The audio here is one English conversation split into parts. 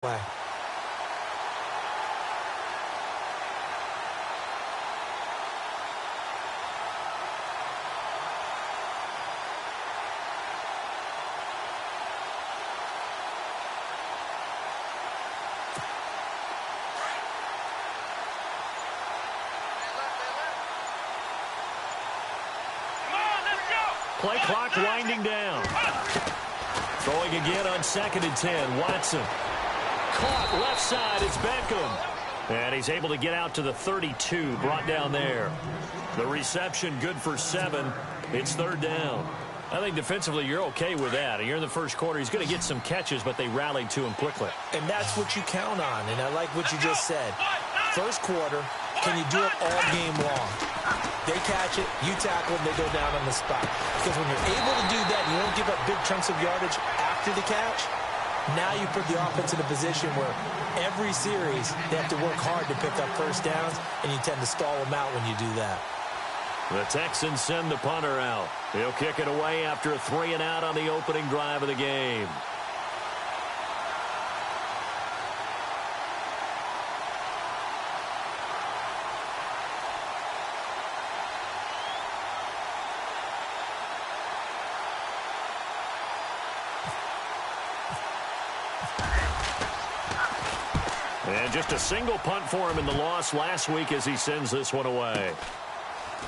Play. Play clock winding down. Throwing again on 2nd and 10. Watson. Caught left side. It's Beckham. And he's able to get out to the 32. Brought down there. The reception good for 7. It's 3rd down. I think defensively you're okay with that. You're in the first quarter. He's going to get some catches, but they rallied to him quickly. And that's what you count on. And I like what you just said. First quarter, can you do it all game long? They catch it, you tackle them, they go down on the spot. Because when you're able to do that, you don't give up big chunks of yardage after the catch. Now you put the offense in a position where every series they have to work hard to pick up first downs, and you tend to stall them out when you do that. The Texans send the punter out. He'll kick it away after a 3-and-out on the opening drive of the game. And just a single punt for him in the loss last week as he sends this one away.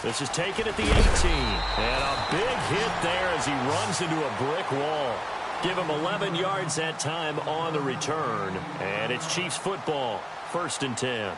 This is taken at the 18. And a big hit there as he runs into a brick wall. Give him 11 yards that time on the return. And it's Chiefs football. 1st and 10.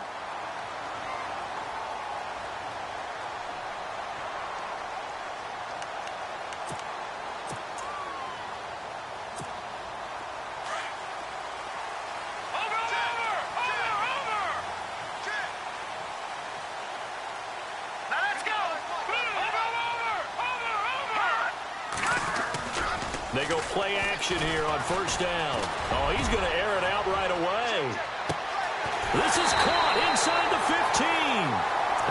They go play action here on 1st down. Oh, he's going to air it out right away. This is caught inside the 15.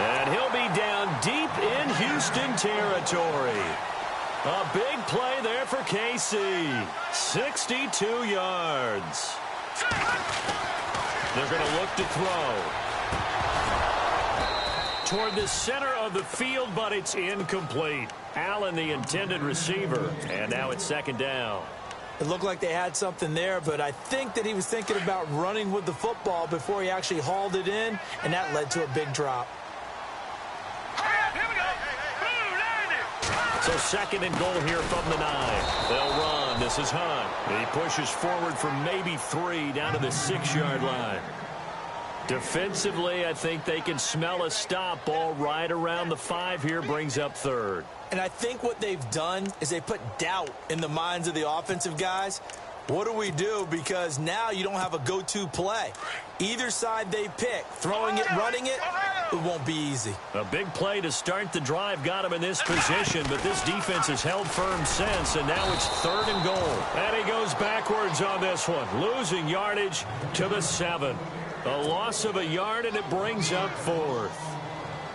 And he'll be down deep in Houston territory. A big play there for KC. 62 yards. They're going to look to throw. Toward the center of the field, but it's incomplete. Allen, the intended receiver, and now it's 2nd down. It looked like they had something there, but I think that he was thinking about running with the football before he actually hauled it in, and that led to a big drop. So 2nd and goal here from the 9. They'll run. This is Hunt. He pushes forward for maybe 3 down to the 6-yard line. Defensively, I think they can smell a stop. Ball right around the 5 here, brings up 3rd. And I think what they've done is they put doubt in the minds of the offensive guys. What do we do? Because now you don't have a go-to play. Either side they pick, throwing it, running it, it won't be easy. A big play to start the drive got him in this position, but this defense has held firm since, and now it's 3rd and goal. And he goes backwards on this one, losing yardage to the 7. A loss of a yard, and it brings up 4th.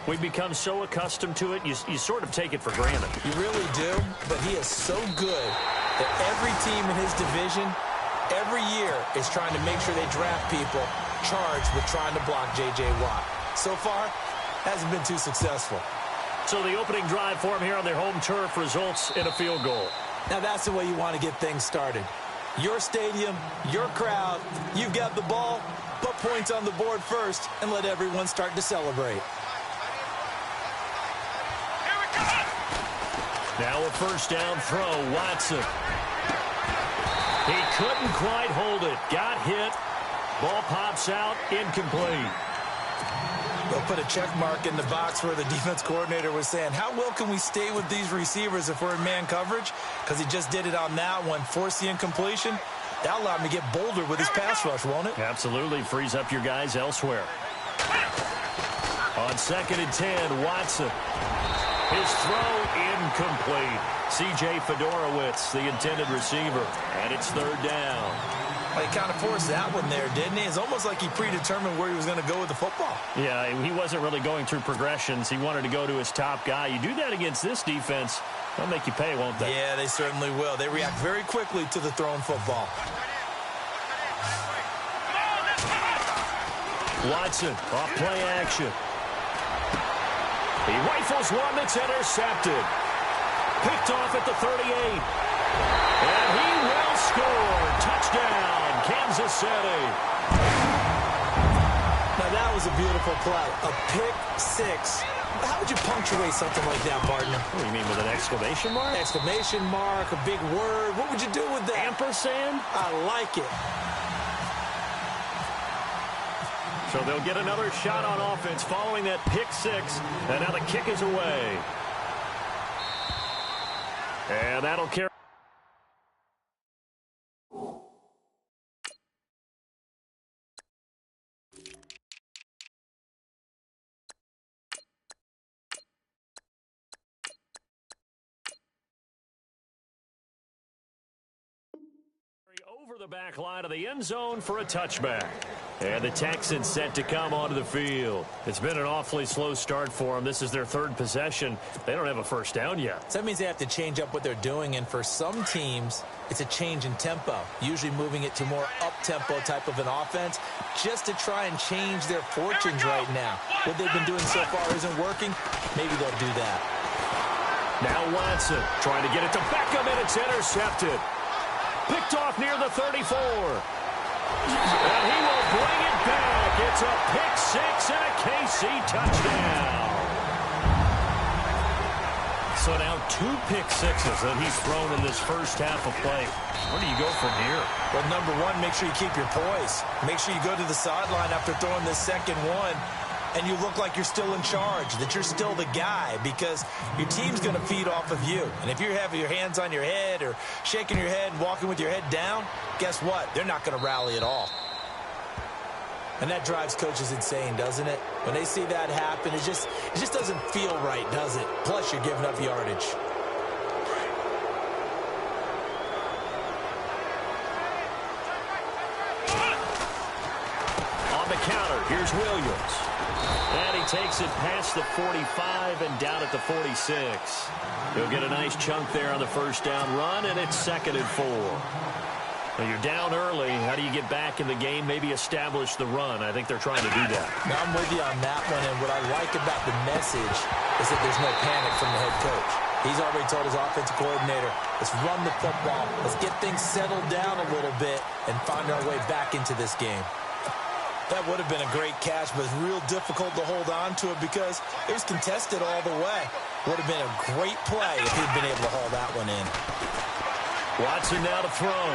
We've become so accustomed to it, you sort of take it for granted. You really do, but he is so good that every team in his division, every year, is trying to make sure they draft people charged with trying to block J.J. Watt. So far, hasn't been too successful. So the opening drive for him here on their home turf results in a field goal. Now that's the way you want to get things started. Your stadium, your crowd, you've got the ball, put points on the board first, and let everyone start to celebrate. Now a 1st down throw, Watson. He couldn't quite hold it. Got hit. Ball pops out, incomplete. They'll put a check mark in the box where the defense coordinator was saying, how well can we stay with these receivers if we're in man coverage? Because he just did it on that one, forced the incompletion. That'll allow him to get bolder with his pass rush, won't it? Absolutely. Frees up your guys elsewhere. On 2nd and 10, Watson. His throw incomplete. C.J. Fedorowicz, the intended receiver. And it's 3rd down. Well, he kind of forced that one there, didn't he? It's almost like he predetermined where he was going to go with the football. Yeah, he wasn't really going through progressions. He wanted to go to his top guy. You do that against this defense, they'll make you pay, won't they? Yeah, they certainly will. They react very quickly to the thrown football. Watson off play action. He rifles one that's intercepted. Picked off at the 38. And he will score. Touchdown, Kansas City. Now that was a beautiful play. A pick six. How would you punctuate something like that, partner? What do you mean, with an exclamation mark? Exclamation mark, a big word. What would you do with that? Ampersand? I like it. So they'll get another shot on offense following that pick six. And now the kick is away. And that'll carry. Over the back line of the end zone for a touchback. And the Texans set to come onto the field. It's been an awfully slow start for them. This is their third possession. They don't have a first down yet. So that means they have to change up what they're doing, and for some teams, it's a change in tempo, usually moving it to more up-tempo type of an offense just to try and change their fortunes right now. What they've been doing so far isn't working. Maybe they'll do that. Now Watson trying to get it to Beckham, and it's intercepted. Picked off near the 34. And he will bring it back. It's a pick six and a KC touchdown. So now 2 pick sixes that he's thrown in this first half of play. Where do you go from here? Well, number one, make sure you keep your poise. Make sure you go to the sideline after throwing this second one, and you look like you're still in charge, that you're still the guy, because your team's going to feed off of you. And if you're having your hands on your head or shaking your head and walking with your head down, guess what? They're not going to rally at all. And that drives coaches insane, doesn't it? When they see that happen, it just doesn't feel right, does it? Plus, you're giving up yardage. On the counter, here's Williams. And he takes it past the 45 and down at the 46. He'll get a nice chunk there on the first down run, and it's 2nd and 4. Well, you're down early. How do you get back in the game, maybe establish the run? I think they're trying to do that. Now, I'm with you on that one, and what I like about the message is that there's no panic from the head coach. He's already told his offensive coordinator, let's run the football, let's get things settled down a little bit and find our way back into this game. That would have been a great catch, but it's real difficult to hold on to it because it was contested all the way. Would have been a great play if he'd been able to haul that one in. Watson now to throw.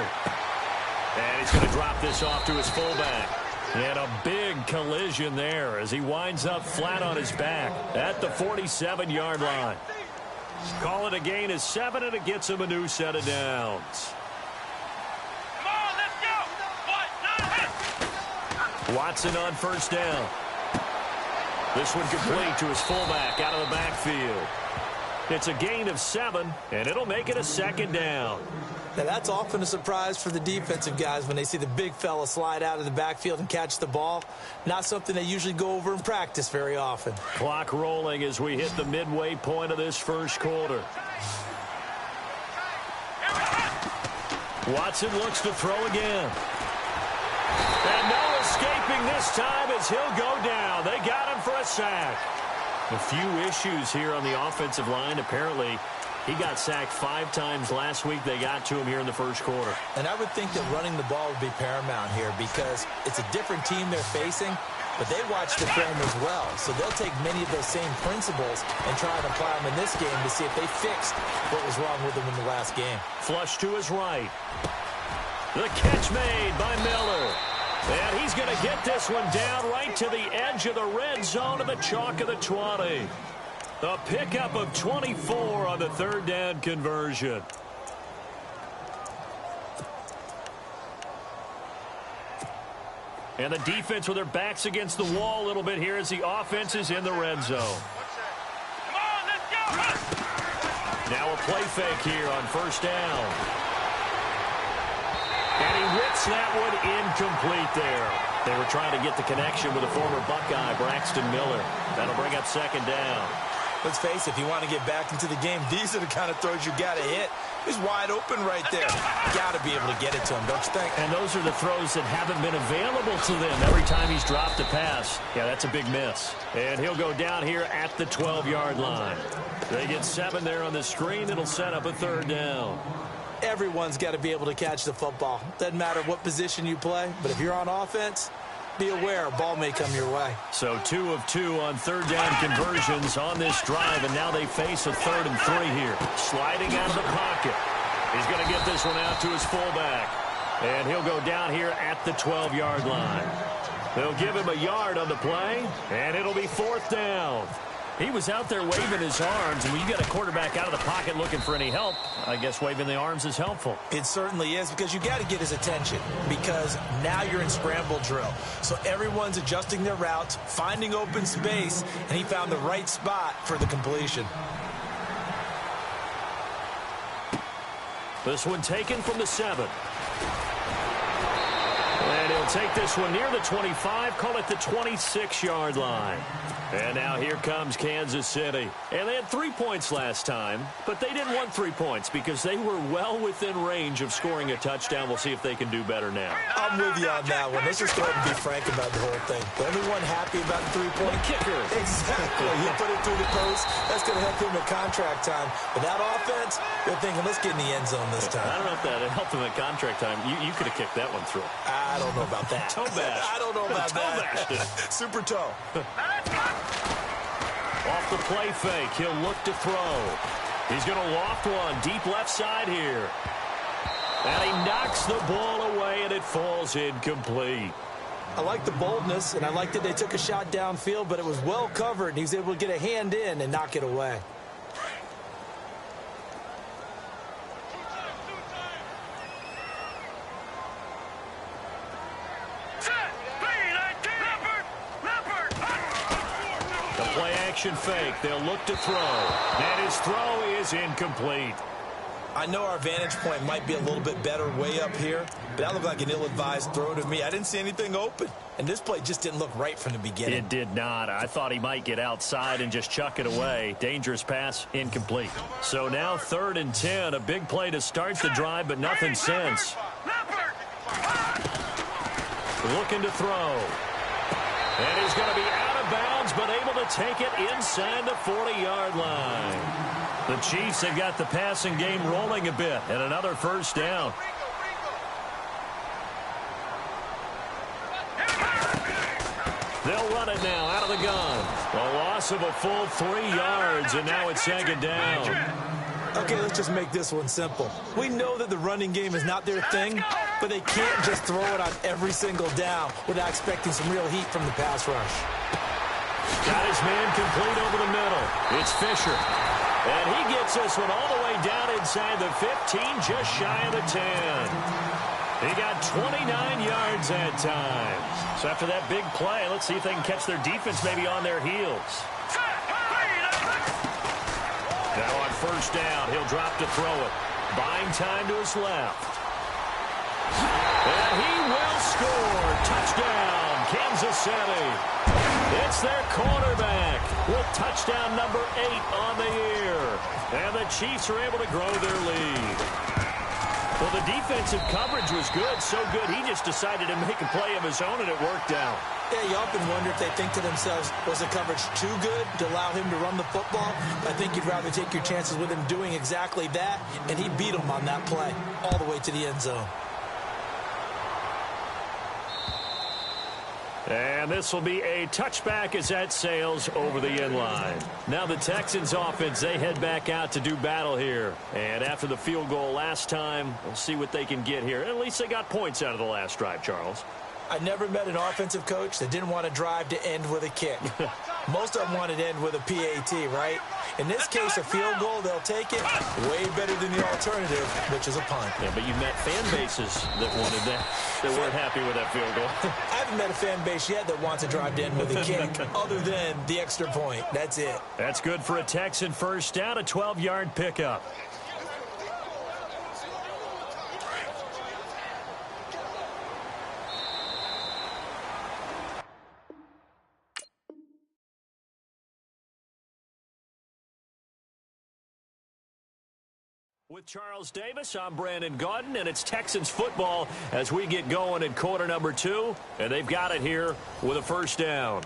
And he's going to drop this off to his fullback. And a big collision there as he winds up flat on his back at the 47-yard line. Call it a gain of 7, and it gets him a new set of downs. Watson on first down. This one complete to his fullback out of the backfield. It's a gain of 7, and it'll make it a 2nd down. Now, that's often a surprise for the defensive guys when they see the big fella slide out of the backfield and catch the ball. Not something they usually go over in practice very often. Clock rolling as we hit the midway point of this first quarter. Watson looks to throw again. And no escaping this time as he'll go down. They got him for a sack. A few issues here on the offensive line. Apparently, he got sacked 5 times last week. They got to him here in the first quarter. And I would think that running the ball would be paramount here because it's a different team they're facing, but they watch the film as well. So they'll take many of those same principles and try and apply them in this game to see if they fixed what was wrong with them in the last game. Flush to his right. The catch made by Miller. And he's going to get this one down right to the edge of the red zone of the chalk of the 20. A pickup of 24 on the 3rd down conversion. And the defense with their backs against the wall a little bit here as the offense is in the red zone. Come on, let's go. Now a play fake here on first down. And he whips that one incomplete there. They were trying to get the connection with the former Buckeye, Braxton Miller. That'll bring up 2nd down. Let's face it, if you want to get back into the game, these are the kind of throws you got to hit. He's wide open right there. Got to be able to get it to him, don't you think? And those are the throws that haven't been available to them every time he's dropped a pass. Yeah, that's a big miss. And he'll go down here at the 12-yard line. They get 7 there on the screen. It'll set up a 3rd down. Everyone's got to be able to catch the football. Doesn't matter what position you play, but if you're on offense, be aware a ball may come your way. So 2 of 2 on 3rd down conversions on this drive, and now they face a 3rd and 3 here. Sliding out of the pocket. He's going to get this one out to his fullback. And he'll go down here at the 12-yard line. They'll give him a yard on the play, and it'll be 4th down. He was out there waving his arms, and when you get a quarterback out of the pocket looking for any help, I guess waving the arms is helpful. It certainly is, because you got to get his attention, because now you're in scramble drill. So everyone's adjusting their routes, finding open space, and he found the right spot for the completion. This one taken from the 7. And he'll take this one near the 25, call it the 26-yard line. And now here comes Kansas City. And they had 3 points last time, but they didn't want 3 points because they were well within range of scoring a touchdown. We'll see if they can do better now. I'm with you on that one. Let's just go ahead and be frank about the whole thing. The only one happy about the 3-point kicker. Exactly. He put it through the post. That's going to help him at contract time. But that offense, they're thinking, let's get in the end zone this time. I don't know if that helped him at contract time. You could have kicked that one through. I don't know about that. Toe bash. I don't know about that. Super toe. Off the play fake, he'll look to throw. He's going to loft one deep left side here. And he knocks the ball away, and it falls incomplete. I like the boldness, and I like that they took a shot downfield, but it was well covered, and he was able to get a hand in and knock it away. Fake. They'll look to throw. And his throw is incomplete. I know our vantage point might be a little bit better way up here, but that looked like an ill-advised throw to me. I didn't see anything open, and this play just didn't look right from the beginning. It did not. I thought he might get outside and just chuck it away. Dangerous pass, incomplete. So now 3rd and 10, a big play to start the drive, but nothing since. Looking to throw. And he's going to be out of bounds, but able to take it inside the 40-yard line. The Chiefs have got the passing game rolling a bit, and another 1st down. They'll run it now out of the gun. A loss of a full 3 yards, and now it's 2nd down. Okay, let's just make this one simple. We know that the running game is not their thing, but they can't just throw it on every single down without expecting some real heat from the pass rush. Got his man complete over the middle. It's Fisher. And he gets this one all the way down inside the 15, just shy of the 10. He got 29 yards that time. So after that big play, let's see if they can catch their defense maybe on their heels. Now on 1st down, he'll drop to throw it. Buying time to his left. And he will score. Touchdown, Kansas City. It's their quarterback with touchdown number 8 on the year. And the Chiefs are able to grow their lead. Well, the defensive coverage was good, so good he just decided to make a play of his own, and it worked out. Yeah, you often wonder if they think to themselves, was the coverage too good to allow him to run the football? I think you'd rather take your chances with him doing exactly that, and he beat him on that play all the way to the end zone. And this will be a touchback as that sails over the end line. Now the Texans offense, they head back out to do battle here. And after the field goal last time, we'll see what they can get here. At least they got points out of the last drive, Charles. I never met an offensive coach that didn't want to drive to end with a kick. Most of them wanted to end with a PAT, right? In this case, a field goal, they'll take it. Way better than the alternative, which is a punt. Yeah, but you met fan bases that wanted that, that weren't happy with that field goal. I haven't met a fan base yet that wants to drive to end with a kick other than the extra point. That's it. That's good for a Texan 1st down, a 12-yard pickup. With Charles Davis, I'm Brandon Gaudin, and it's Texans football as we get going in quarter number 2, and they've got it here with a first down.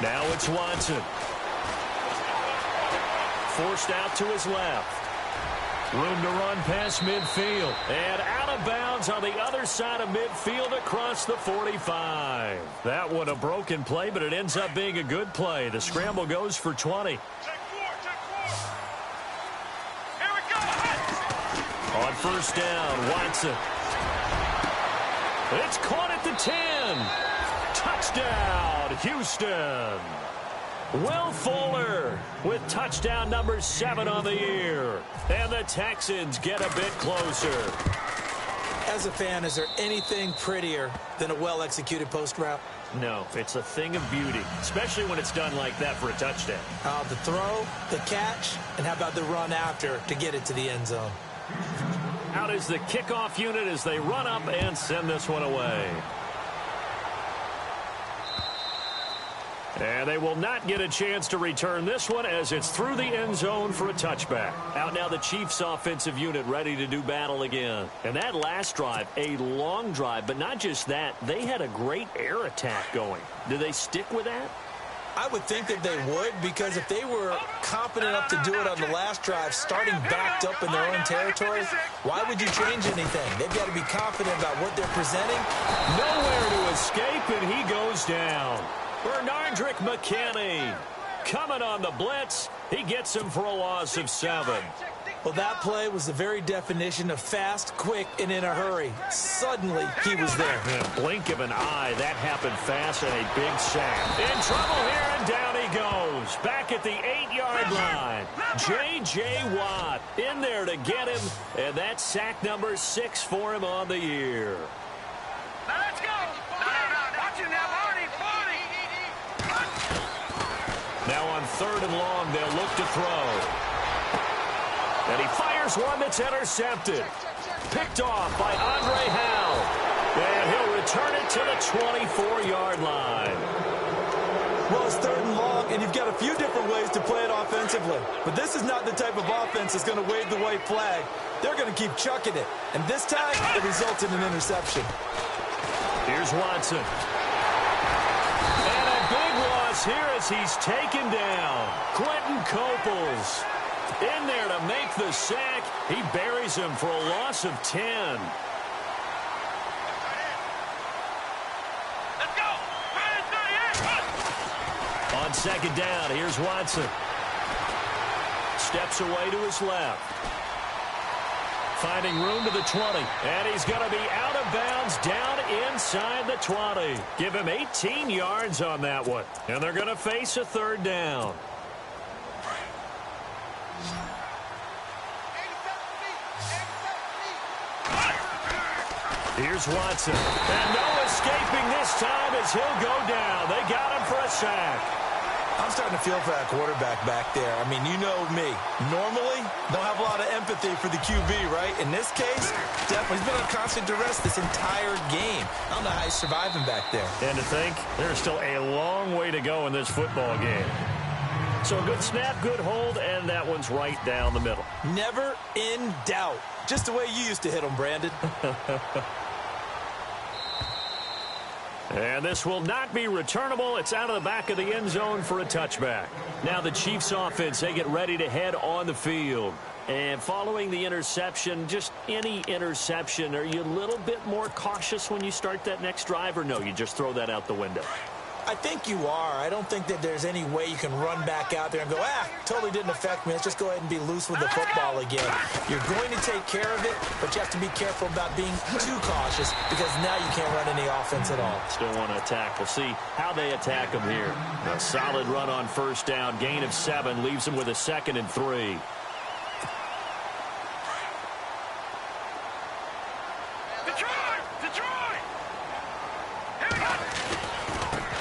Now it's Watson. Forced out to his left. Room to run past midfield. And out of bounds on the other side of midfield across the 45. That one a broken play, but it ends up being a good play. The scramble goes for 20. Here we go. On first down, Watson. It's caught at the 10. Touchdown, Houston. Will Fuller with touchdown number 7 on the year. And the Texans get a bit closer. As a fan, is there anything prettier than a well-executed post route? No, it's a thing of beauty, especially when it's done like that for a touchdown. The throw, the catch, and how about the run after to get it to the end zone? Out is the kickoff unit as they run up and send this one away. And they will not get a chance to return this one as it's through the end zone for a touchback. Out now the Chiefs offensive unit ready to do battle again. And that last drive, a long drive, but not just that, they had a great air attack going. Do they stick with that? I would think that they would, because if they were competent enough to do it on the last drive, starting backed up in their own territory, why would you change anything? They've got to be confident about what they're presenting. Nowhere to escape, and he goes down. Bernardrick McKinney coming on the blitz. He gets him for a loss of 7. Well, that play was the very definition of fast, quick, and in a hurry. Suddenly, he was there. In a blink of an eye, that happened fast and a big sack. In trouble here, and down he goes. Back at the 8-yard line. J.J. Watt in there to get him, and that's sack number 6 for him on the year. Now let's go. Watch it now, Marty. Now on 3rd and long, they'll look to throw. And he fires one that's intercepted. Picked off by Andre Howell. And he'll return it to the 24-yard line. Well, it's 3rd and long, and you've got a few different ways to play it offensively. But this is not the type of offense that's going to wave the white flag. They're going to keep chucking it. And this time, it results in an interception. Here's Watson. And a big loss here as he's taken down. Quentin Coples in there to make the sack. He buries him for a loss of 10. Let's go. On 2nd down, here's Watson. Steps away to his left. Finding room to the 20. And he's going to be out of bounds down inside the 20. Give him 18 yards on that one. And they're going to face a 3rd down. Here's Watson. And no escaping this time as he'll go down. They got him for a sack. I'm starting to feel for that quarterback back there. I mean, you know me. Normally, don't have a lot of empathy for the QB, right? In this case, definitely. He's been on constant duress this entire game. I don't know how he's surviving back there. And to think, there's still a long way to go in this football game. So a good snap, good hold, and that one's right down the middle. Never in doubt. Just the way you used to hit them, Brandon. And this will not be returnable. It's out of the back of the end zone for a touchback. Now the Chiefs offense, they get ready to head on the field. And following the interception, just any interception, are you a little bit more cautious when you start that next drive, or no, you just throw that out the window? I think you are. I don't think that there's any way you can run back out there and go, totally didn't affect me. Let's just go ahead and be loose with the football again. You're going to take care of it, but you have to be careful about being too cautious because now you can't run any offense at all. Still want to attack. We'll see how they attack them here. A solid run on 1st down. Gain of 7 leaves them with a 2nd and 3.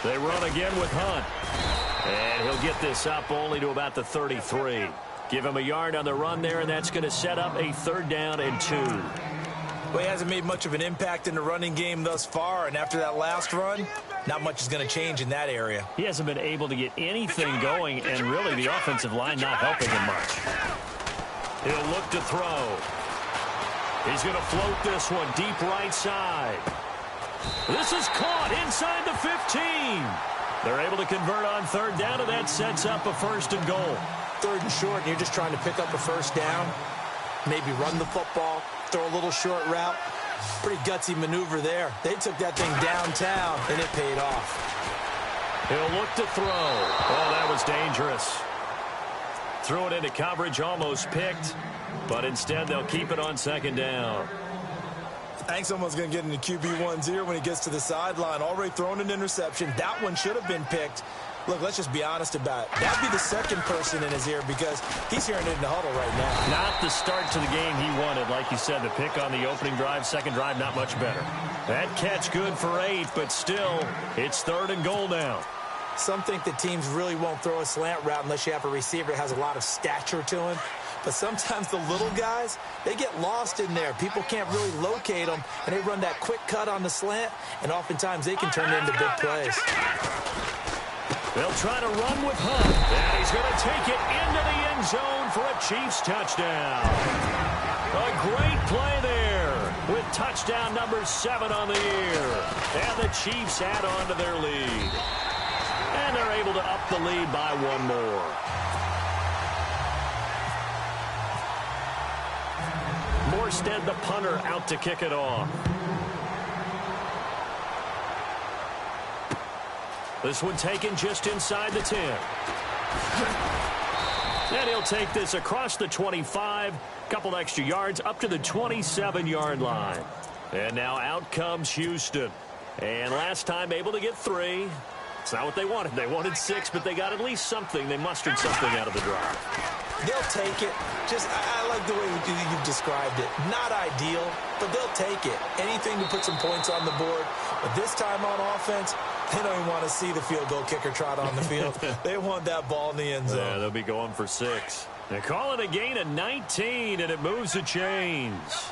They run again with Hunt. And he'll get this up only to about the 33. Give him a yard on the run there, and that's going to set up a 3rd down and 2. Well, he hasn't made much of an impact in the running game thus far, and after that last run, not much is going to change in that area. He hasn't been able to get anything going, and really the offensive line not helping him much. He'll look to throw. He's going to float this one deep right side. This is caught inside the 15. They're able to convert on third down, and that sets up a 1st and goal. 3rd and short, and you're just trying to pick up a 1st down, maybe run the football, throw a little short route. Pretty gutsy maneuver there. They took that thing downtown, and it paid off. He'll look to throw. Oh, that was dangerous. Threw it into coverage, almost picked, but instead they'll keep it on 2nd down. I think someone's going to get into QB1-0 when he gets to the sideline. Already thrown an interception. That one should have been picked. Look, let's just be honest about it. That'd be the 2nd person in his ear because he's hearing it in the huddle right now. Not the start to the game he wanted. Like you said, the pick on the opening drive, 2nd drive, not much better. That catch good for 8, but still, it's 3rd and goal now. Some think that teams really won't throw a slant route unless you have a receiver that has a lot of stature to him. But sometimes the little guys, they get lost in there. People can't really locate them, and they run that quick cut on the slant, and oftentimes they can turn it into big plays. They'll try to run with Hunt, and he's going to take it into the end zone for a Chiefs touchdown. A great play there with touchdown number 7 on the year. And the Chiefs add on to their lead. And they're able to up the lead by 1 more. Morstead, the punter, out to kick it off. This one taken just inside the 10. And he'll take this across the 25, couple extra yards up to the 27-yard line. And now out comes Houston. And last time able to get 3. It's not what they wanted. They wanted 6, but they got at least something. They mustered something out of the drive. They'll take it. I like the way you've described it. Not ideal, but they'll take it. Anything to put some points on the board. But this time on offense, they don't even want to see the field goal kicker trot on the field. They want that ball in the end zone. Yeah, they'll be going for 6. They call it a gain of 19, and it moves the chains.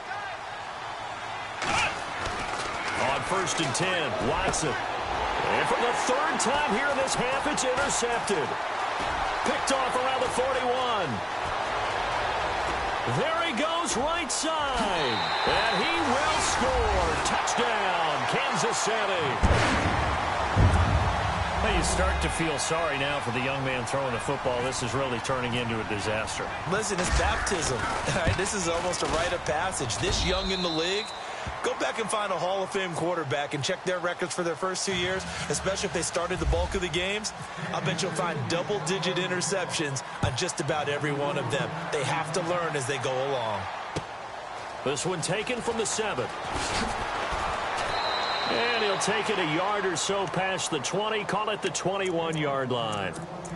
On 1st and 10, Watson. And for the 3rd time here in this half, it's intercepted. Picked off around the 41. There he goes right side. And he will score. Touchdown, Kansas City. Well, you start to feel sorry now for the young man throwing the football. This is really turning into a disaster. Listen, it's baptism. All right, this is almost a rite of passage. This young in the league, go back and find a Hall of Fame quarterback and check their records for their first 2 years, especially if they started the bulk of the games. I'll bet you'll find double-digit interceptions on just about every one of them. They have to learn as they go along. This one taken from the 7. And he'll take it a yard or so past the 20, call it the 21-yard line.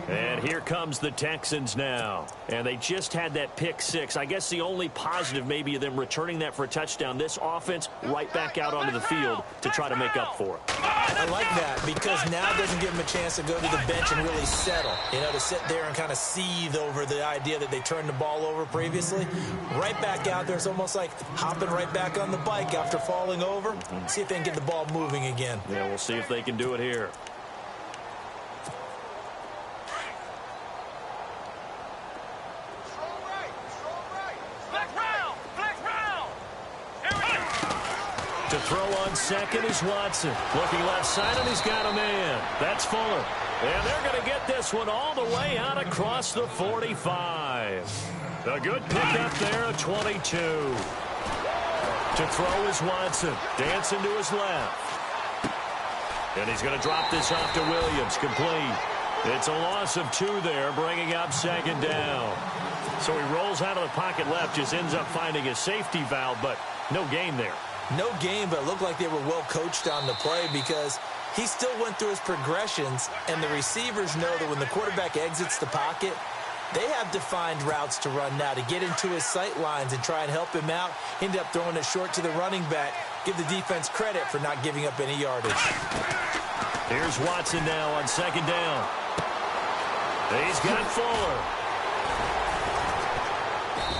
And here comes the Texans now. And they just had that pick 6. I guess the only positive maybe of them returning that for a touchdown. This offense right back out onto the field to try to make up for it. I like that because now it doesn't give them a chance to go to the bench and really settle. You know, to sit there and kind of seethe over the idea that they turned the ball over previously. Right back out there. It's almost like hopping right back on the bike after falling over. See if they can get the ball moving again. Yeah, we'll see if they can do it here. To throw on 2nd is Watson. Looking left side, and he's got a man. That's Fuller. And they're going to get this one all the way out across the 45. A good pickup there at 22. To throw is Watson. Dancing to his left. And he's going to drop this off to Williams. Complete. It's a loss of 2 there, bringing up 2nd down. So he rolls out of the pocket left, just ends up finding a safety valve, but no gain there. No game, but it looked like they were well coached on the play because he still went through his progressions, and the receivers know that when the quarterback exits the pocket, they have defined routes to run now to get into his sight lines and try and help him out. Ended up throwing it short to the running back. Give the defense credit for not giving up any yardage. Here's Watson now on 2nd down. He's got Fuller.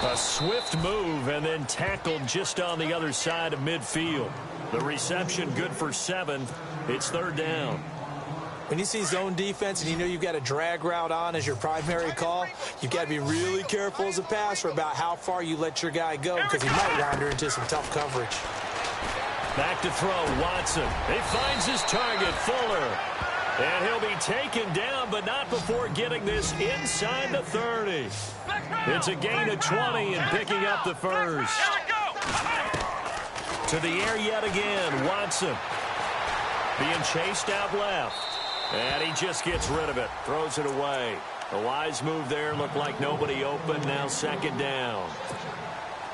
A swift move and then tackled just on the other side of midfield. The reception good for 7. It's 3rd down. When you see zone defense and you know you've got a drag route on as your primary call, you've got to be really careful as a passer about how far you let your guy go because he might wander into some tough coverage. Back to throw, Watson. He finds his target, Fuller. And he'll be taken down, but not before getting this inside the 30. It's a gain of 20 and picking up the first. To the air yet again, Watson. Being chased out left. And he just gets rid of it, throws it away. A wise move there, looked like nobody open, now 2nd down.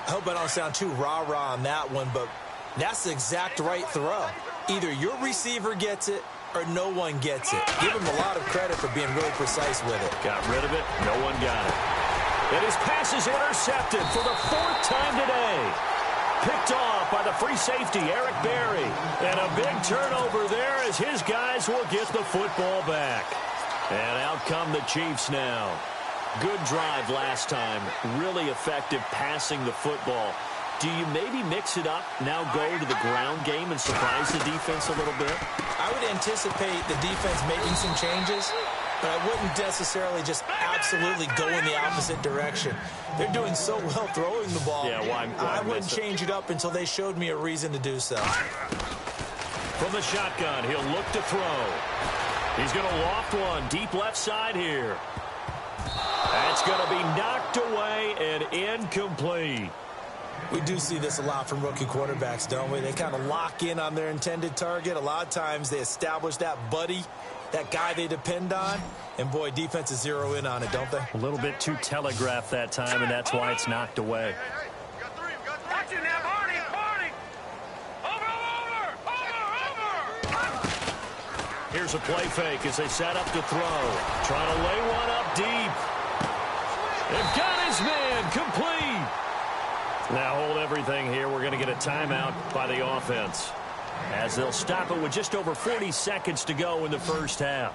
I hope I don't sound too rah-rah on that one, but that's the exact right throw. Either your receiver gets it or no one gets it. Give him a lot of credit for being really precise with it. Got rid of it, no one got it. And his pass is intercepted for the 4th time today. Picked off by the free safety, Eric Berry. And a big turnover there as his guys will get the football back. And out come the Chiefs now. Good drive last time. Really effective passing the football. Do you maybe mix it up, now go to the ground game and surprise the defense a little bit? I would anticipate the defense making some changes, but I wouldn't necessarily just absolutely go in the opposite direction. They're doing so well throwing the ball. Yeah, why I wouldn't change it up until they showed me a reason to do so. From the shotgun, he'll look to throw. He's going to loft one deep left side here. That's going to be knocked away and incomplete. We do see this a lot from rookie quarterbacks, don't we? They kind of lock in on their intended target. A lot of times they establish that buddy, that guy they depend on. And, boy, defenses zero in on it, don't they? A little bit too telegraphed that time, and that's why it's knocked away. Got you now, Barney. Over. Here's a play fake as they set up to throw. Trying to lay one up deep. They've got his man complete. Now hold everything here. We're going to get a timeout by the offense as they'll stop it with just over 40 seconds to go in the first half.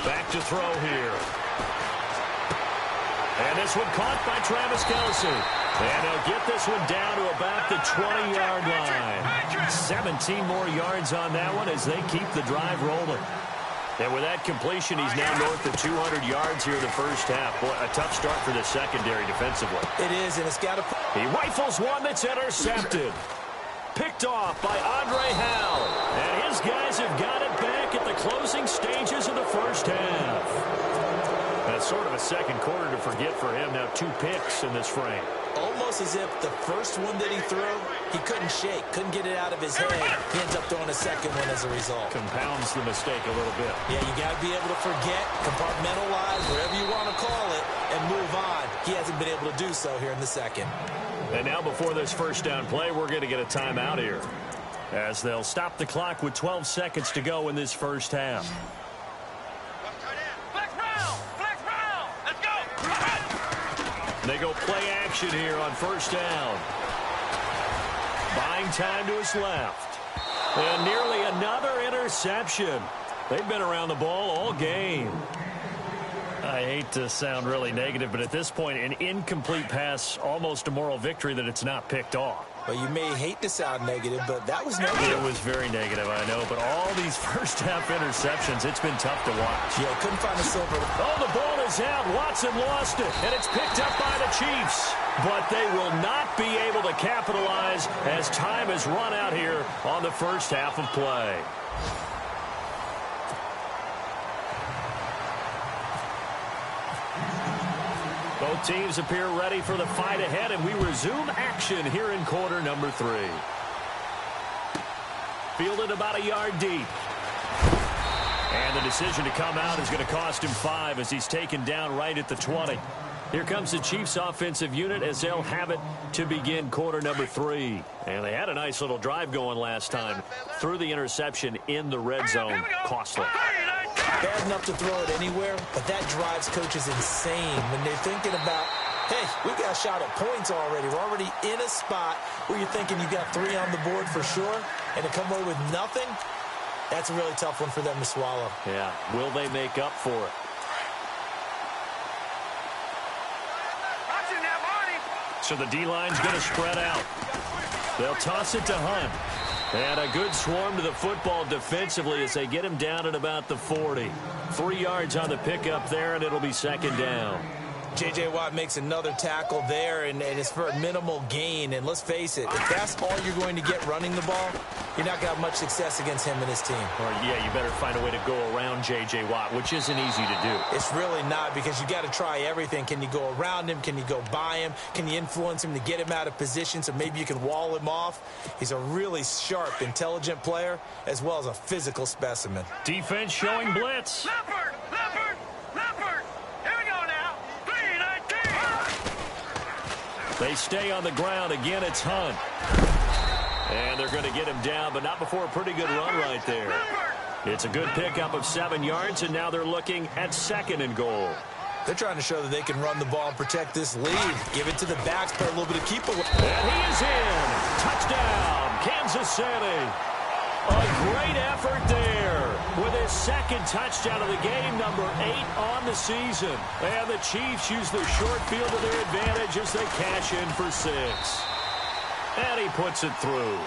Back to throw here. And this one caught by Travis Kelce. And they'll get this one down to about the 20-yard line. 17 more yards on that one as they keep the drive rolling. And with that completion, he's now north of 200 yards here in the first half. Boy, a tough start for the secondary defensively. It is, and it's got to... He rifles one that's intercepted. Picked off by Andre Howell. And his guys have got it back at the closing stages of the first half. That's sort of a second quarter to forget for him. Now 2 picks in this frame. Almost as if the first one that he threw, he couldn't shake, couldn't get it out of his head. He ends up throwing a second one as a result. Compounds the mistake a little bit. Yeah, you got to be able to forget, compartmentalize, whatever you want to call it, and move on. He hasn't been able to do so here in the second. And now before this first down play, we're going to get a timeout here as they'll stop the clock with 12 seconds to go in this first half. They go play action here on first down. Buying time to his left. And nearly another interception. They've been around the ball all game. I hate to sound really negative, but at this point, an incomplete pass, almost a moral victory that it's not picked off. Well, you may hate to sound negative, but that was negative. It was very negative, I know, but all these first-half interceptions, it's been tough to watch. Yeah, couldn't find a silver. Oh, the ball is out. Watson lost it, and it's picked up by the Chiefs. But they will not be able to capitalize as time has run out here on the first half of play. Both teams appear ready for the fight ahead, and we resume action here in quarter number 3. Fielded about a yard deep. And the decision to come out is going to cost him 5 as he's taken down right at the 20. Here comes the Chiefs offensive unit as they'll have it to begin quarter number 3. And they had a nice little drive going last time. Threw the interception in the red zone. Costly. Bad enough to throw it anywhere, but that drives coaches insane when they're thinking about, hey, we got a shot at points already. We're already in a spot where you're thinking you got 3 on the board for sure, and to come away with nothing, That's a really tough one for them to swallow. Yeah, will they make up for it? So the D-line's going to spread out. They'll toss it to Hunt. And a good swarm to the football defensively as they get him down at about the 40. 3 yards on the pickup there, and it'll be second down. J.J. Watt makes another tackle there, and it's for a minimal gain. And let's face it, if that's all you're going to get running the ball, you're not going to have much success against him and his team. Or, yeah, you better find a way to go around J.J. Watt, which isn't easy to do. It's really not, because you got to try everything. Can you go around him? Can you go by him? Can you influence him to get him out of position so maybe you can wall him off? He's a really sharp, intelligent player, as well as a physical specimen. Defense showing blitz. Leopard! Leopard! Leopard! Here we go now. 3-19. They stay on the ground. Again, it's Hunt. And they're going to get him down, but not before a pretty good run right there. It's a good pickup of 7 yards, and now they're looking at second and goal. They're trying to show that they can run the ball and protect this lead. Give it to the backs, play a little bit of keep away. And he is in. Touchdown, Kansas City. A great effort there with his second touchdown of the game, number 8 on the season. And the Chiefs use the short field to their advantage as they cash in for 6. And he puts it through.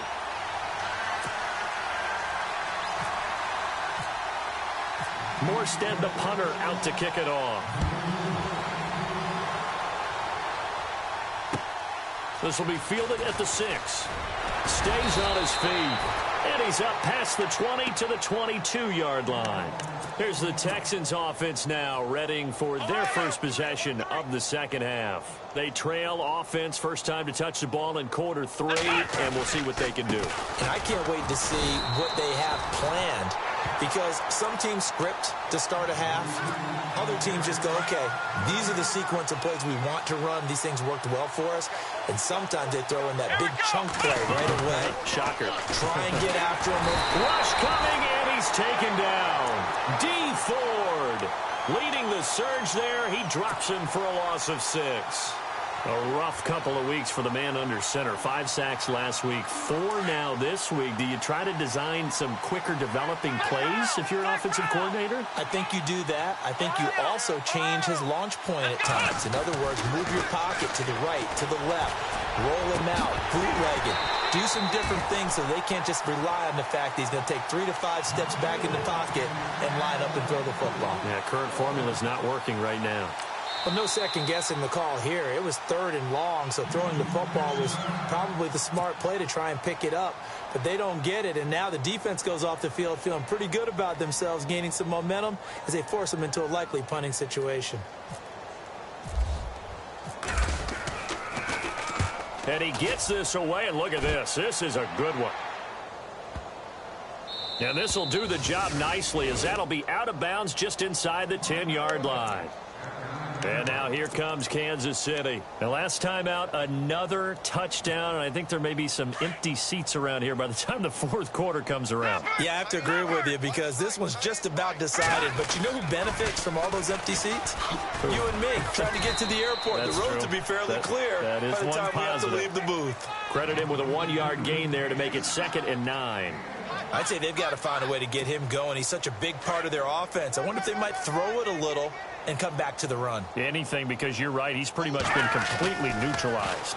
Morstead, the punter, out to kick it off. This will be fielded at the 6. Stays on his feet. And he's up past the 20 to the 22-yard line. Here's the Texans offense now, readying for their first possession of the second half. They trail offense, first time to touch the ball in quarter 3, and we'll see what they can do. And I can't wait to see what they have planned, because some teams script to start a half. Other teams just go, okay, these are the sequence of plays we want to run. These things worked well for us. And sometimes they throw in that big chunk play right away. Shocker. Try and get after him. Rush coming, and he's taken down. D. Ford leading the surge there. He drops him for a loss of 6. A rough couple of weeks for the man under center. 5 sacks last week, 4 now this week. Do you try to design some quicker developing plays if you're an offensive coordinator? I think you do that. I think you also change his launch point at times. In other words, move your pocket to the right, to the left, roll him out, bootleg it. Do some different things so they can't just rely on the fact that he's going to take 3 to 5 steps back in the pocket and line up and throw the football. Yeah, current formula's not working right now. Well, no second guessing the call here. It was 3rd and long, so throwing the football was probably the smart play to try and pick it up. But they don't get it, and now the defense goes off the field feeling pretty good about themselves, gaining some momentum as they force them into a likely punting situation. And he gets this away, and look at this. This is a good one. And this will do the job nicely, as that'll be out of bounds just inside the 10-yard line. And now here comes Kansas City. The last time out, another touchdown, and I think there may be some empty seats around here by the time the 4th quarter comes around. Yeah, I have to agree with you, because this one's just about decided. But you know who benefits from all those empty seats? You and me, trying to get to the airport. That's the road true. to be fairly clear that is by the one time we have to positive. leave the booth. Credit him with a 1-yard gain there to make it 2nd and 9. I'd say they've got to find a way to get him going. He's such a big part of their offense. I wonder if they might throw it a little and come back to the run. Anything, because you're right. He's pretty much been completely neutralized.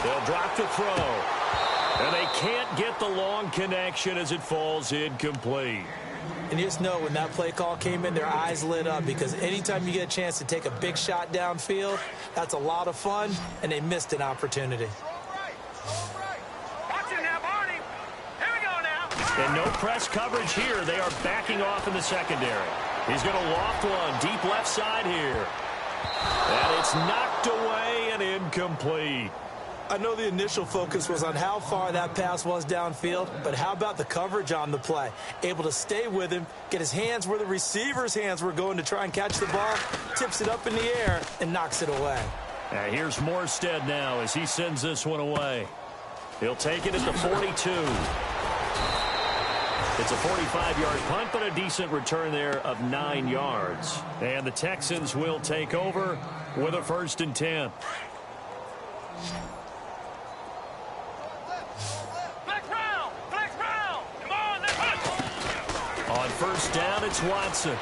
They'll drop the throw. And they can't get the long connection as it falls incomplete. And you just know when that play call came in, their eyes lit up, because anytime you get a chance to take a big shot downfield, that's a lot of fun, and they missed an opportunity. And no press coverage here. They are backing off in the secondary. He's going to loft one deep left side here. And it's knocked away and incomplete. I know the initial focus was on how far that pass was downfield, but how about the coverage on the play? Able to stay with him, get his hands where the receiver's hands were going to try and catch the ball, tips it up in the air, and knocks it away. Here's Morstead now as he sends this one away. He'll take it at the 42. It's a 45-yard punt, but a decent return there of 9 yards. And the Texans will take over with a 1st and 10. Flex round! Flex round! Come on, let's push! On first down, it's Watson.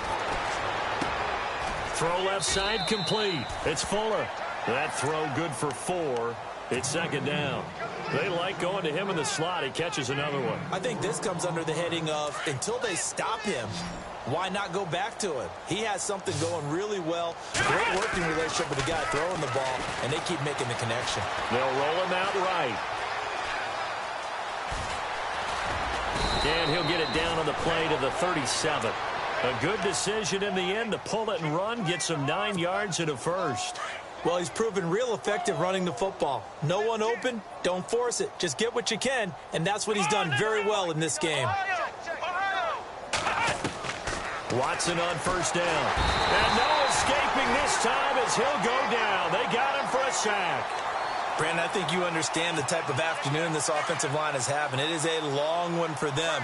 Throw left side complete. It's Fuller. That throw good for 4. It's second down. They like going to him in the slot. He catches another one. I think this comes under the heading of until they stop him, why not go back to him? He has something going really well. Great working relationship with the guy throwing the ball, and they keep making the connection. They'll roll him out right. And he'll get it down on the play to the 37. A good decision in the end to pull it and run, get some 9 yards and a first. Well, he's proven real effective running the football. No one open, don't force it. Just get what you can, and that's what he's done very well in this game. Watson on first down. And no escaping this time as he'll go down. They got him for a sack. Brandon, I think you understand the type of afternoon this offensive line is having. It is a long one for them.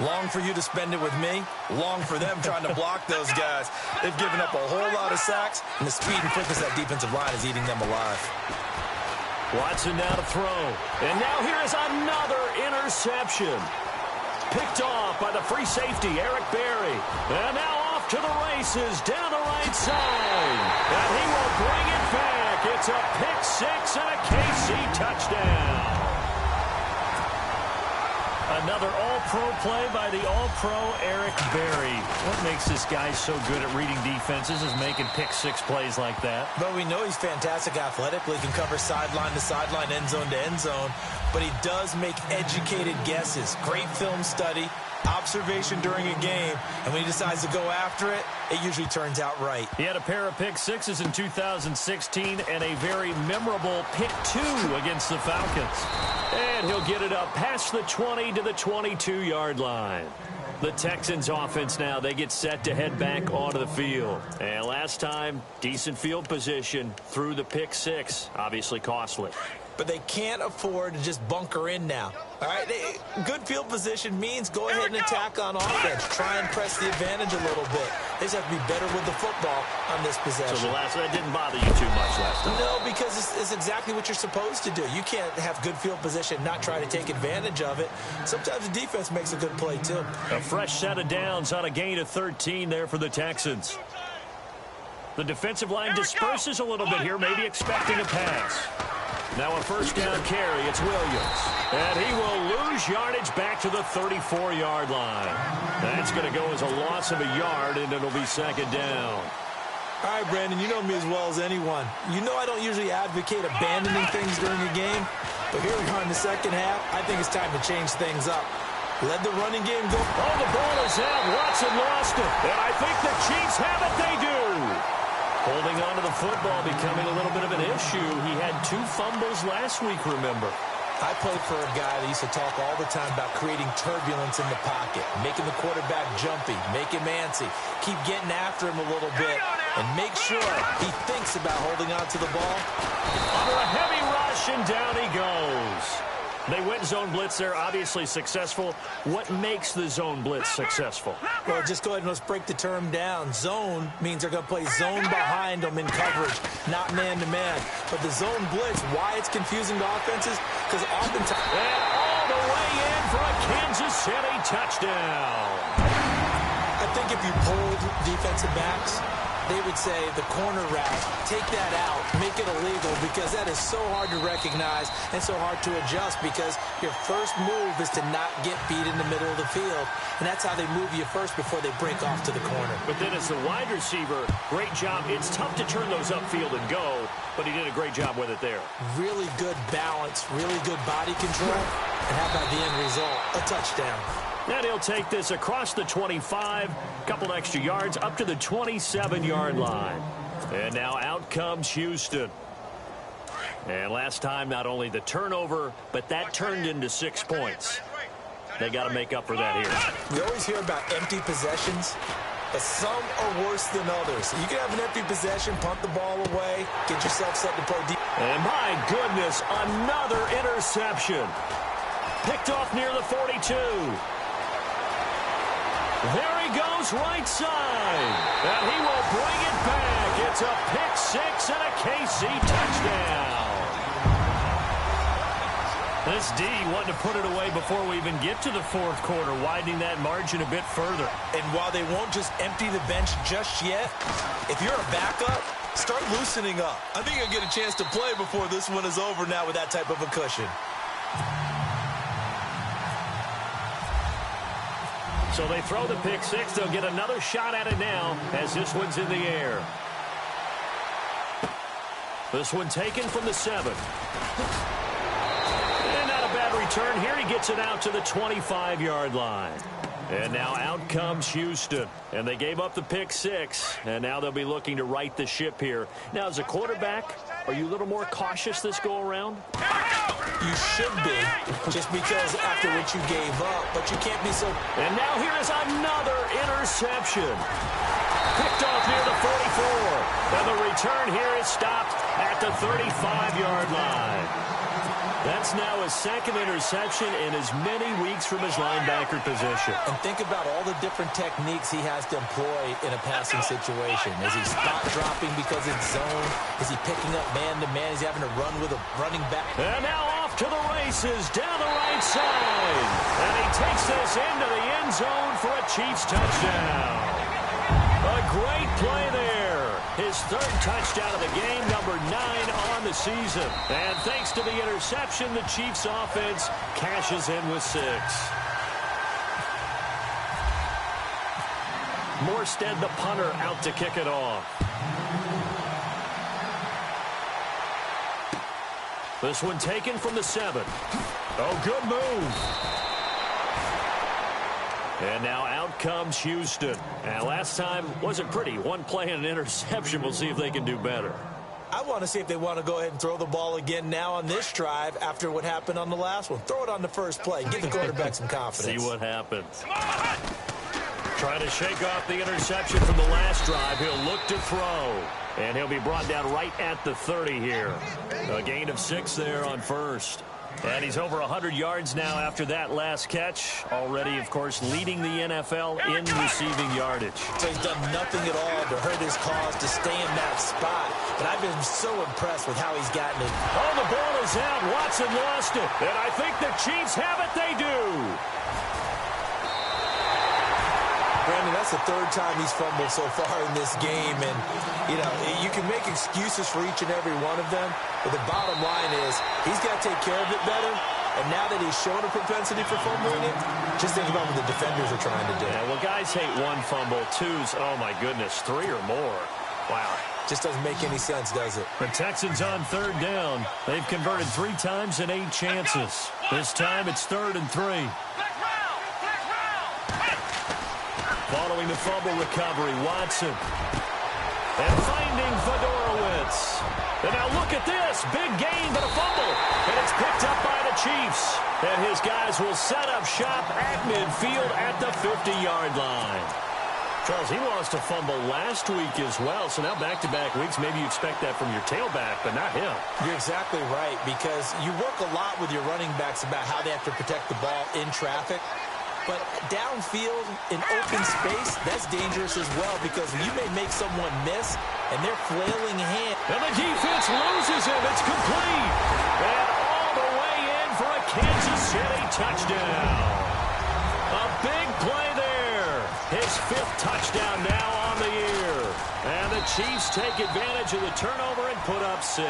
Long for you to spend it with me. Long for them trying to block those guys. They've given up a whole lot of sacks, and the speed and quickness of that defensive line is eating them alive. Watson now to throw. And now here is another interception. Picked off by the free safety, Eric Berry. And now off to the races down the right side. And he will bring it back. It's a pick 6 and a KC touchdown. Another all-pro play by the all-pro Eric Berry. What makes this guy so good at reading defenses is making pick 6 plays like that. But we know he's fantastic athletically, can cover sideline to sideline, end zone to end zone. But he does make educated guesses. Great film study, observation during a game. And when he decides to go after it, it usually turns out right. He had a pair of pick 6s in 2016 and a very memorable pick 2 against the Falcons. And he'll get it up past the 20 to the 22-yard line. The Texans offense now, they get set to head back onto the field. And last time, decent field position through the pick 6. Obviously costly. But they can't afford to just bunker in now. All right, good field position means go ahead and attack on offense. Try and press the advantage a little bit. They just have to be better with the football on this possession. So that didn't bother you too much last time? No, because it's exactly what you're supposed to do. You can't have good field position, not try to take advantage of it. Sometimes the defense makes a good play, too. A fresh set of downs on a gain of 13 there for the Texans. The defensive line disperses a little bit here, maybe expecting a pass. Now a first down carry, it's Williams. And he will lose yardage back to the 34-yard line. That's going to go as a loss of a yard, and it'll be second down. All right, Brandon, you know me as well as anyone. You know I don't usually advocate abandoning things during a game, but here we are in the second half. I think it's time to change things up. Let the running game go. Oh, the ball is out. Watson lost it. And I think the Chiefs have it. They do. Holding on to the football becoming a little bit of an issue. He had 2 fumbles last week, remember. I played for a guy that used to talk all the time about creating turbulence in the pocket, making the quarterback jumpy, make him antsy, keep getting after him a little bit, and make sure he thinks about holding on to the ball. Under a heavy rush, and down he goes. They went zone blitz there, obviously successful. What makes the zone blitz successful? Well, just go ahead and let's break the term down. Zone means they're going to play zone behind them in coverage, not man-to-man. But the zone blitz, why it's confusing to offenses? Because oftentimes... And all the way in for a Kansas City touchdown. I think if you pulled defensive backs, they would say the corner route, take that out, make it illegal, because that is so hard to recognize and so hard to adjust, because your first move is to not get beat in the middle of the field, and that's how they move you first before they break off to the corner. But then as the wide receiver, great job. It's tough to turn those upfield and go, but he did a great job with it there. Really good balance, really good body control, and how about the end result? A touchdown. And he'll take this across the 25, couple extra yards, up to the 27-yard line. And now out comes Houston. And last time, not only the turnover, but that turned into 6 points. They got to make up for that here. We always hear about empty possessions, but some are worse than others. You can have an empty possession, punt the ball away, get yourself set to play deep. And my goodness, another interception. Picked off near the 42. There he goes right side. And he will bring it back. It's a pick 6 and a KC touchdown. This D wanting to put it away before we even get to the fourth quarter, widening that margin a bit further. And while they won't just empty the bench just yet, if you're a backup, start loosening up. I think you'll get a chance to play before this one is over now with that type of a cushion. So they throw the pick six. They'll get another shot at it now as this one's in the air. This one taken from the 7. And not a bad return here. He gets it out to the 25-yard line. And now out comes Houston. And they gave up the pick six. And now they'll be looking to right the ship here. Now, as a quarterback, are you a little more cautious this go-around? You should be, just because after what you gave up, but you can't be so... And now here is another interception. Picked off near the 44. And the return here is stopped at the 35-yard line. That's now his second interception in as many weeks from his linebacker position. And think about all the different techniques he has to employ in a passing situation. Is he spot dropping because it's zone? Is he picking up man-to-man? Is he having to run with a running back? And now off to the races down the right side. And he takes this into the end zone for a Chiefs touchdown. A great play there. His third touchdown of the game, number 9 on the season. And thanks to the interception, the Chiefs offense cashes in with 6. Morstead, the punter, out to kick it off. This one taken from the 7. Oh, good move. And now out comes Houston. And last time wasn't pretty. One play and an interception. We'll see if they can do better. I want to see if they want to go ahead and throw the ball again now on this drive after what happened on the last one. Throw it on the first play. Give the quarterback some confidence. See what happens. Trying to shake off the interception from the last drive. He'll look to throw. And he'll be brought down right at the 30 here. A gain of 6 there on first. And he's over 100 yards now after that last catch. Already, of course, leading the NFL in receiving yardage. So he's done nothing at all to hurt his cause to stay in that spot. But I've been so impressed with how he's gotten it. Oh, the ball is out. Watson lost it. And I think the Chiefs have it. They do. Brandon, that's the third time he's fumbled so far in this game. And, you know, you can make excuses for each and every one of them. But the bottom line is he's got to take care of it better. And now that he's shown a propensity for fumbling it, just think about what the defenders are trying to do. Yeah, well, guys hate 1 fumble, 2's, oh, my goodness, 3 or more. Wow. Just doesn't make any sense, does it? The Texans on 3rd down. They've converted 3 times in 8 chances. This time it's 3rd and 3. Following the fumble recovery, Watson. And finding Fedorowicz. And now look at this. Big gain, but a fumble. And it's picked up by the Chiefs. And his guys will set up shop at midfield at the 50-yard line. Charles, he lost a fumble last week as well. So now back-to-back weeks, maybe you expect that from your tailback, but not him. You're exactly right, because you work a lot with your running backs about how they have to protect the ball in traffic. But downfield, in open space, that's dangerous as well, because you may make someone miss, and they're flailing hand. And the defense loses him. It's complete. And all the way in for a Kansas City touchdown. A big play there. His 5th touchdown now on the year. And the Chiefs take advantage of the turnover and put up 6.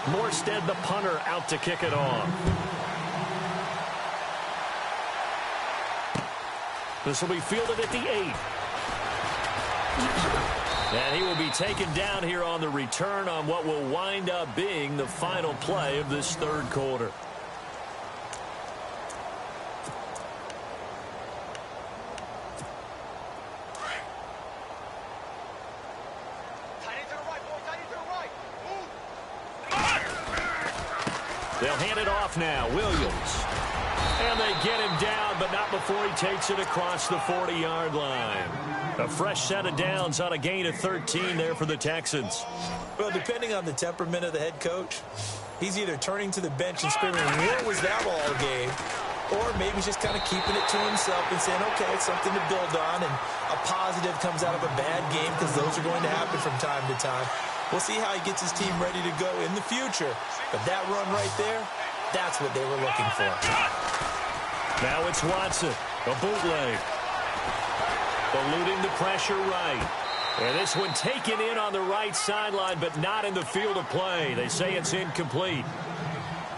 Morstead, the punter, out to kick it off. This will be fielded at the 8. And he will be taken down here on the return on what will wind up being the final play of this 3rd quarter. They'll hand it off now. Williams. And they get him down, but not before he takes it across the 40-yard line. A fresh set of downs on a gain of 13 there for the Texans. Well, depending on the temperament of the head coach, he's either turning to the bench and screaming, "Where was that all game?" Or maybe he's just kind of keeping it to himself and saying, okay, it's something to build on, and a positive comes out of a bad game, because those are going to happen from time to time. We'll see how he gets his team ready to go in the future. But that run right there, that's what they were looking for. Now it's Watson, a bootleg. Eluding the pressure right. And this one taken in on the right sideline, but not in the field of play. They say it's incomplete.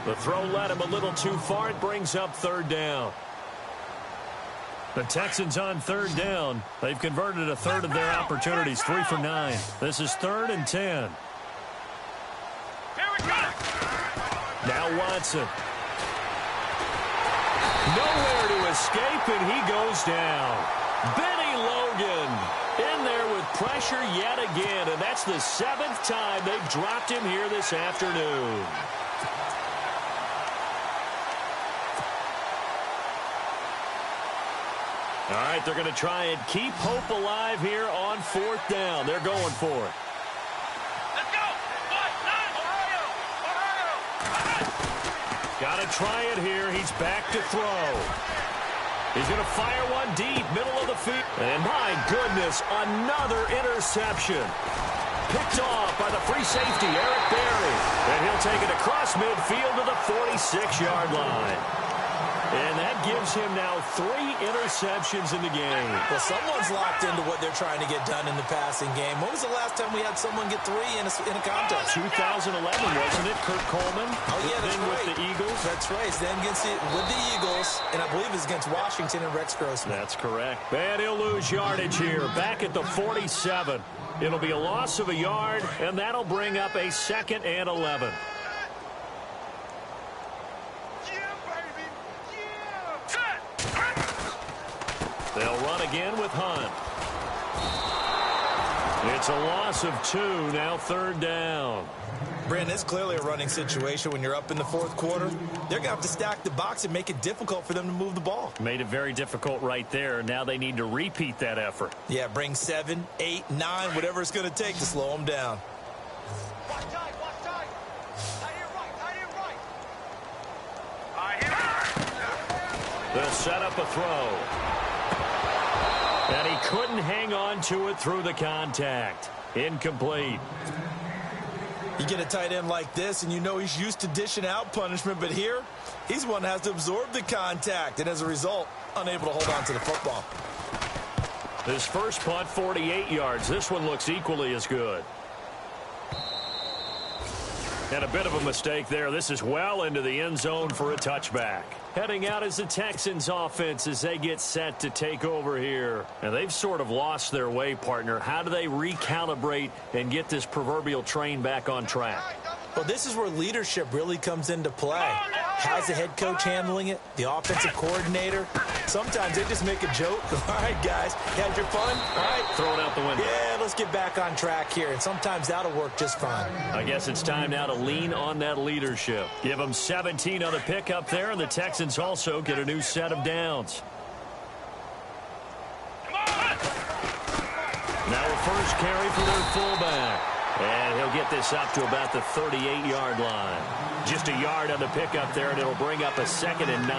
The throw led him a little too far. It brings up third down. The Texans on third down. They've converted a third of their opportunities, 3 for 9. This is 3rd and 10. Now Watson. Nowhere to escape, and he goes down. Benny Logan in there with pressure yet again, and that's the 7th time they've dropped him here this afternoon. All right, they're going to try and keep hope alive here on 4th down. They're going for it. Let's go. Ohio. Got to try it here. He's back to throw. He's going to fire one deep, middle of the field. And my goodness, another interception. Picked off by the free safety, Eric Berry. And he'll take it across midfield to the 46-yard line. And that gives him now 3 interceptions in the game. Well, someone's locked into what they're trying to get done in the passing game. When was the last time we had someone get 3 in a contest? 2011, wasn't it? Kurt Coleman. Oh, yeah, that's right. With the Eagles. That's right. Then with the Eagles, and I believe it's against Washington and Rex Grossman. That's correct. And he'll lose yardage here. Back at the 47. It'll be a loss of a yard, and that'll bring up a 2nd and 11. They'll run again with Hunt. It's a loss of 2, now 3rd down. Brandon, it's clearly a running situation when you're up in the 4th quarter. They're going to have to stack the box and make it difficult for them to move the ball. Made it very difficult right there. Now they need to repeat that effort. Yeah, bring 7, 8, 9, whatever it's going to take to slow them down. Watch time. They'll set up a throw. And he couldn't hang on to it through the contact. Incomplete. You get a tight end like this, and you know he's used to dishing out punishment, but here, he's one that has to absorb the contact, and as a result, unable to hold on to the football. His first punt, 48 yards. This one looks equally as good. And a bit of a mistake there. This is well into the end zone for a touchback. Heading out as the Texans offense as they get set to take over here. And they've sort of lost their way, partner. How do they recalibrate and get this proverbial train back on track? Well, this is where leadership really comes into play. How's the head coach handling it? The offensive coordinator? Sometimes they just make a joke. All right, guys, you had your fun? All right. Throw it out the window. Yeah, let's get back on track here. And sometimes that'll work just fine. I guess it's time now to lean on that leadership. Give them 17 on the pickup there, and the Texans also get a new set of downs. Now a first carry for their fullback. And he'll get this up to about the 38-yard line. Just a yard on the pickup there, and it'll bring up a 2nd and 9.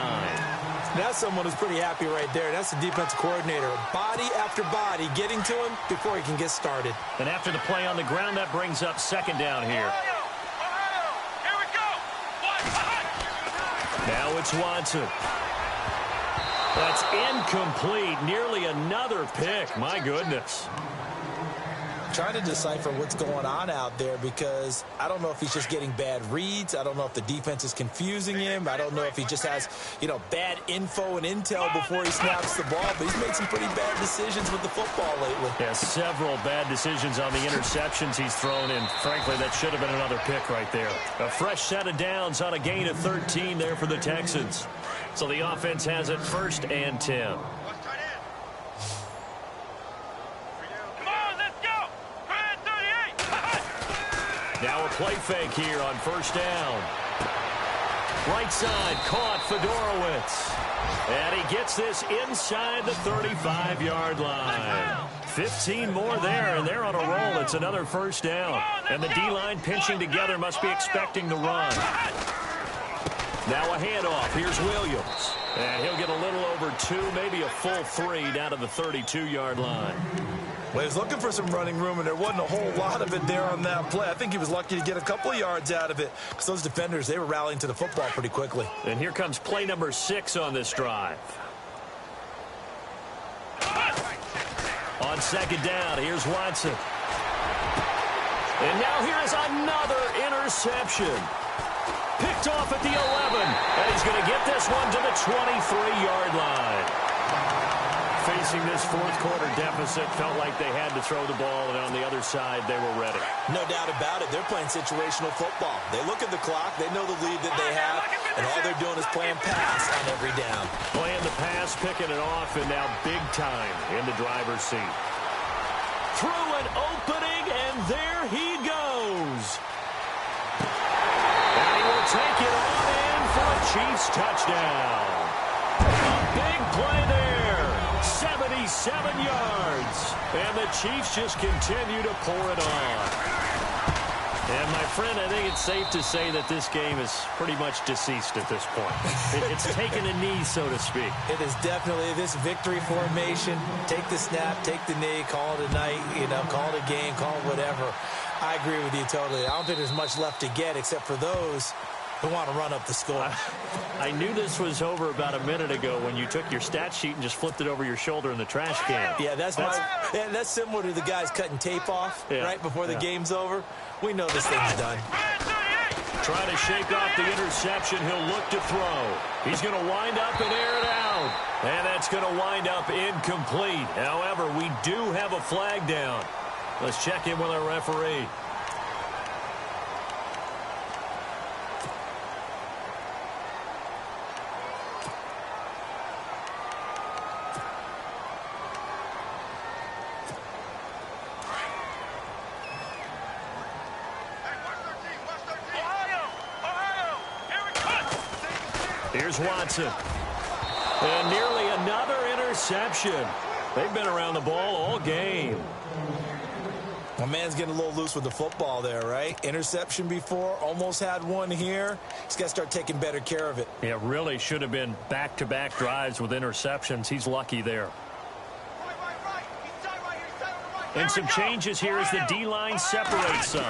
That's someone who's pretty happy right there. That's the defensive coordinator. Body after body getting to him before he can get started. And after the play on the ground, that brings up 2nd down here. Here we go. Now it's Watson. That's incomplete. Nearly another pick. My goodness. Trying to decipher what's going on out there because I don't know if he's just getting bad reads. I don't know if the defense is confusing him. I don't know if he just has, bad info and intel before he snaps the ball. But he's made some pretty bad decisions with the football lately. Yeah, several bad decisions on the interceptions he's thrown in. Frankly, that should have been another pick right there. A fresh set of downs on a gain of 13 there for the Texans. So the offense has it 1st and 10. Now a play fake here on 1st down. Right side, caught Fedorowicz. And he gets this inside the 35-yard line. 15 more there, and they're on a roll. It's another 1st down. And the D-line pinching together must be expecting the run. Now a handoff. Here's Williams. And he'll get a little over 2, maybe a full 3 down to the 32-yard line. Well, he was looking for some running room, and there wasn't a whole lot of it there on that play. I think he was lucky to get a couple of yards out of it because those defenders, they were rallying to the football pretty quickly. And here comes play number 6 on this drive. On second down, here's Watson. And now here is another interception. Picked off at the 11, and he's going to get this one to the 23-yard line. Facing this fourth-quarter deficit, felt like they had to throw the ball, and on the other side, they were ready. No doubt about it. They're playing situational football. They look at the clock. They know the lead that they have, and all they're doing is playing pass on every down. Playing the pass, picking it off, and now big time in the driver's seat. Through an opening, and there he goes. And he will take it on in for a Chiefs touchdown. A big play there. 77 yards. And the Chiefs just continue to pour it on. And, my friend, I think it's safe to say that this game is pretty much deceased at this point. It's taken a knee, so to speak. It is definitely this victory formation. Take the snap, take the knee, call it a night, call it a game, call it whatever. I agree with you totally. I don't think there's much left to get except for those who want to run up the score. I knew this was over about a minute ago when you took your stat sheet and just flipped it over your shoulder in the trash can. Yeah, that's similar to the guys cutting tape off right before the game's over. We know this thing's done. Trying to shake off the interception. He'll look to throw. He's going to wind up and air it out. And that's going to wind up incomplete. However, we do have a flag down. Let's check in with our referee. Here's Watson. And nearly another interception. They've been around the ball all game. My man's getting a little loose with the football there, right? Interception before, almost had one here. He's got to start taking better care of it. Yeah, really should have been back-to-back drives with interceptions. He's lucky there. And some changes here as the D-line separates some.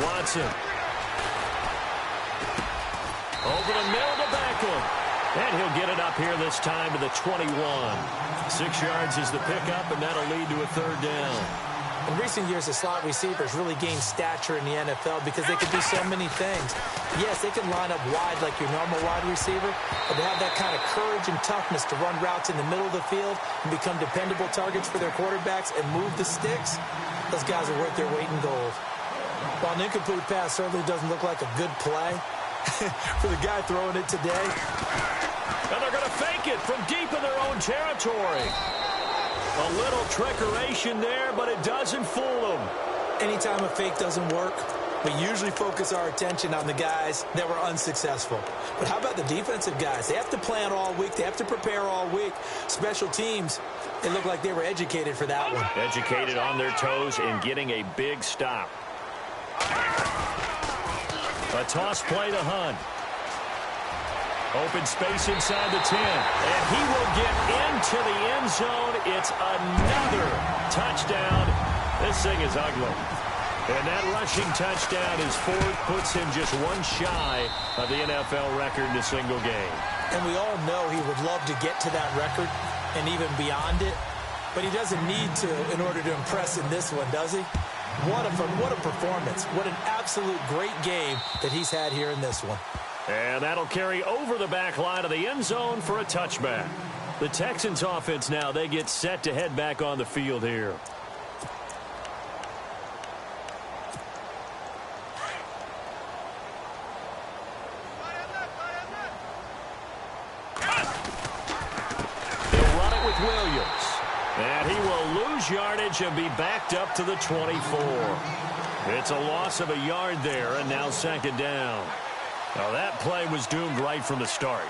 Watson. Over the middle to Beckham. And he'll get it up here this time to the 21. 6 yards is the pickup, and that'll lead to a third down. In recent years, the slot receivers really gained stature in the NFL because they can do so many things. Yes, they can line up wide like your normal wide receiver, but they have that kind of courage and toughness to run routes in the middle of the field and become dependable targets for their quarterbacks and move the sticks. Those guys are worth their weight in gold. While an incomplete pass certainly doesn't look like a good play for the guy throwing it today. And they're going to fake it from deep in their own territory. A little trickeration there, but it doesn't fool them. Anytime a fake doesn't work, we usually focus our attention on the guys that were unsuccessful. But how about the defensive guys? They have to plan all week. They have to prepare all week. Special teams, it looked like they were educated for that one. Educated on their toes and getting a big stop. A toss play to Hunt. Open space inside the 10. And he will get into the end zone. It's another touchdown. This thing is ugly. And that rushing touchdown is fourth, puts him just one shy of the NFL record in a single game. And we all know he would love to get to that record and even beyond it. But he doesn't need to in order to impress in this one, does he? What a performance. What an absolute great game that he's had here in this one. And that'll carry over the back line of the end zone for a touchback. The Texans offense now, they get set to head back on the field here. They'll run it with Williams. And he will lose yardage and be backed up to the 24. It's a loss of a yard there, and now second down. Now that play was doomed right from the start.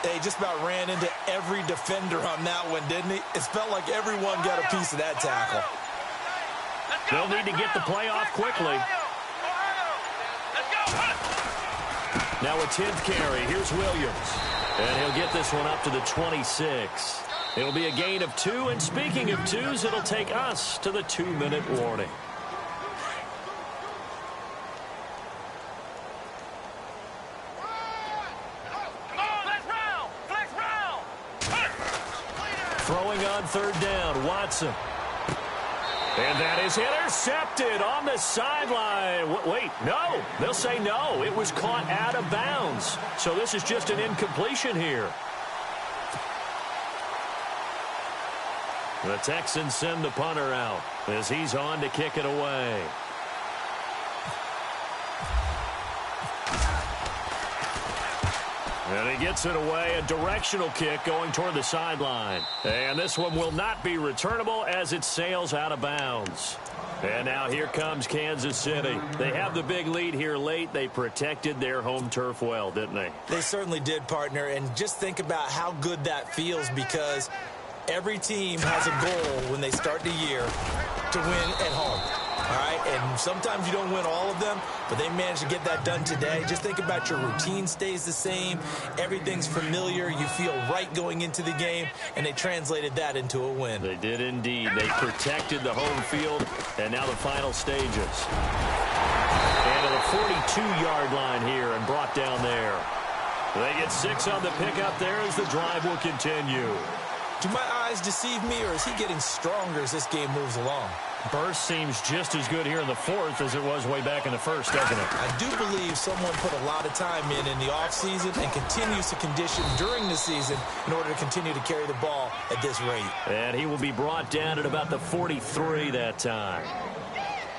They just about ran into every defender on that one, didn't he? It felt like everyone got a piece of that tackle. They'll need to get the play off quickly. Now a 10th carry. Here's Williams. And he'll get this one up to the 26. It'll be a gain of 2. And speaking of 2s, it'll take us to the 2-minute warning. Throwing on 3rd down, Watson. And that is intercepted on the sideline. Wait, no. They'll say no. It was caught out of bounds. So this is just an incompletion here. The Texans send the punter out as he's on to kick it away. And he gets it away, a directional kick going toward the sideline. And this one will not be returnable as it sails out of bounds. And now here comes Kansas City. They have the big lead here late. They protected their home turf well, didn't they? They certainly did, partner. And just think about how good that feels, because every team has a goal when they start the year to win at home. All right, and sometimes you don't win all of them, but they managed to get that done today. Just think about your routine stays the same. Everything's familiar. You feel right going into the game, and they translated that into a win. They did indeed. They protected the home field, and now the final stages. And to the 42-yard line here and brought down there. They get 6 on the pickup there as the drive will continue. Do my eyes deceive me, or is he getting stronger as this game moves along? Burst seems just as good here in the 4th as it was way back in the 1st, doesn't it? I do believe someone put a lot of time in the offseason and continues to condition during the season in order to continue to carry the ball at this rate. And he will be brought down at about the 43 that time.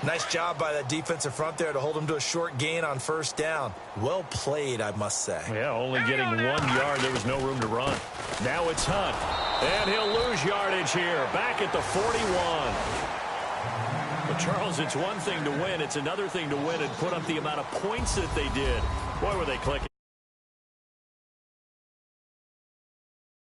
Nice job by that defensive front there to hold him to a short gain on 1st down. Well played, I must say. Yeah, only getting 1 yard. There was no room to run. Now it's Hunt. And he'll lose yardage here. Back at the 41. But Charles, it's one thing to win. It's another thing to win and put up the amount of points that they did. Boy, were they clicking.